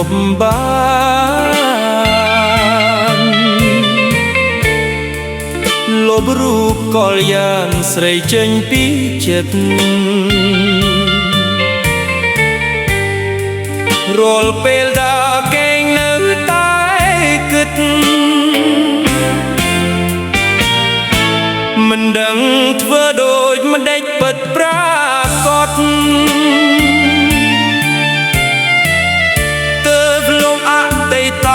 បបានលបរូបកលយ៉ាងស្រីចេញពីចិត្តរាល់ពេលដែលគេងនៅតែគិតមិនដឹងធ្វើដូចម្ដេចពិតប្រាកដទើបលងអតីត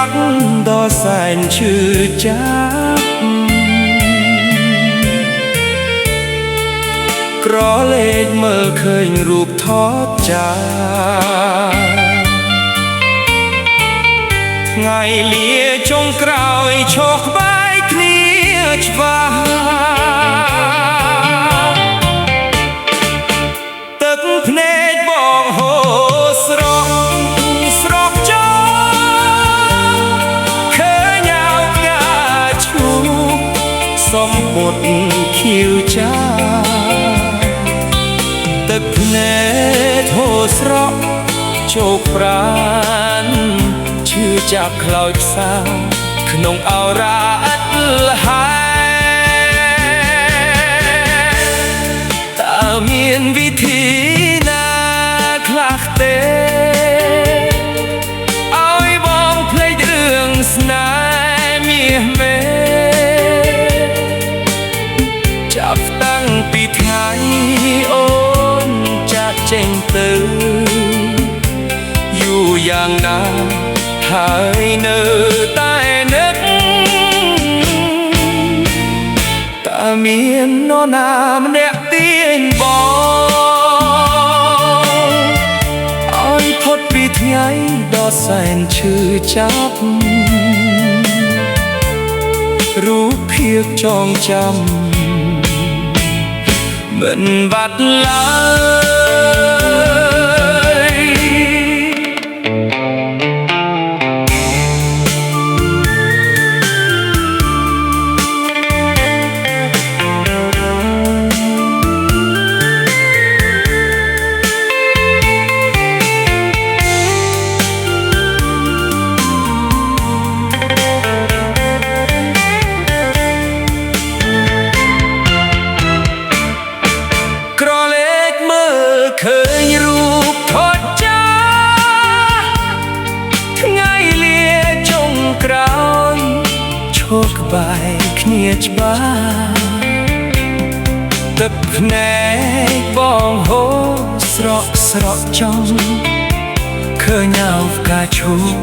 ដ៏សែនឈឺចាប់ក្រឡេកមើលឃើញរូបថតចាថ្ងៃលាចុងក្រោយឈរក្បែរគ្នាច្បាស់ទឹកភ្នែកបងហូរស្រក់ចូលឃើញអោផ្កាឈូកសំបុតខៀវចាទឹកភ្នែកហូរស្រក់ជោគប្រានឈឺចាប់ខ្លោចផ្សាក្នុងអោរាឥតលហើយតើមានវិធីណាខ្លះទេឲ្យបងភ្លេចរឿងស្នេហ៍មាសមេចាប់តាំងពីថ្ងៃអូនចាក់ចេញទៅយូរយ៉ាងណាហើយនៅតែនឹកតើមាននរណាម្នាក់ទាញបងឲ្យផុតពីថ្ងៃដ៏សែនឈឺចាប់រូបភាពចងចាំមិនបាត់ឡើយឃើញរូបថតចាថ្ងៃលាចុងក្រោយឈរក្បែរគ្នាច្បាស់ទឹកភ្នែកបងហូរស្រក់ចង់ឃើញអោផ្កាឈូក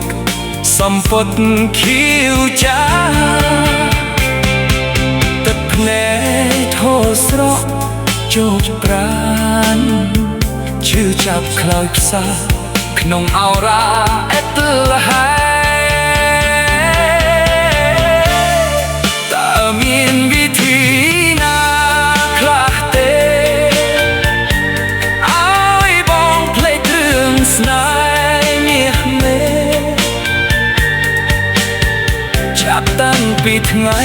សំពត់ខៀវចាទឹកភ្នែកហូរស្រក់ជោគប្រានឈឺចាប់ខ្លោចផ្សាក្នុងអោរាអេតលហើយតើមានវិធីណាខ្លះទេឲ្យបងភ្លេចរឿងស្នេហ៍មាសមេចាប់តាំងពីថ្ងៃ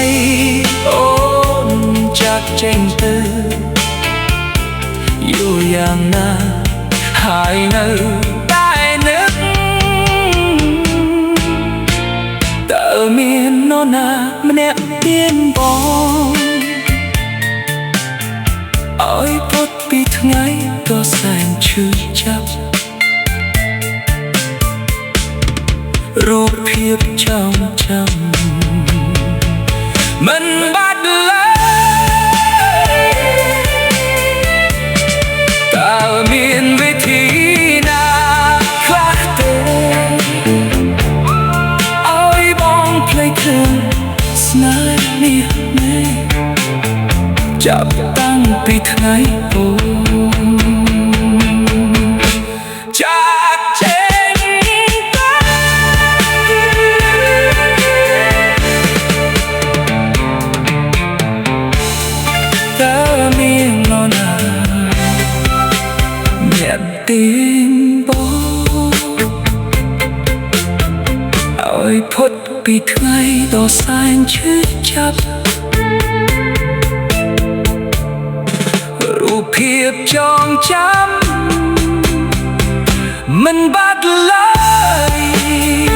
អូនចាក់ចេញទៅយូរយ៉ាងណាហើយនៅតែនឹកតើមាននរណាម្នាក់ទាញបងឲ្យផុតពីថ្ងៃដ៏សែនឈឺចាប់រូបភាពចងចាំមិនបាត់ឡើយតើមានវិធីណាខ្លះទេឲ្យបងភ្លេចរឿងស្នេហ៍នេះមេចាប់តាំងពីថ្ងៃអូនចាក់ចេញទៅតើមាននរណាទាញបងឲ្យផុតពីថ្ងៃដ៏សែនឈឺចាប់រូបភាពចងចាំ មិនបាត់ឡើយ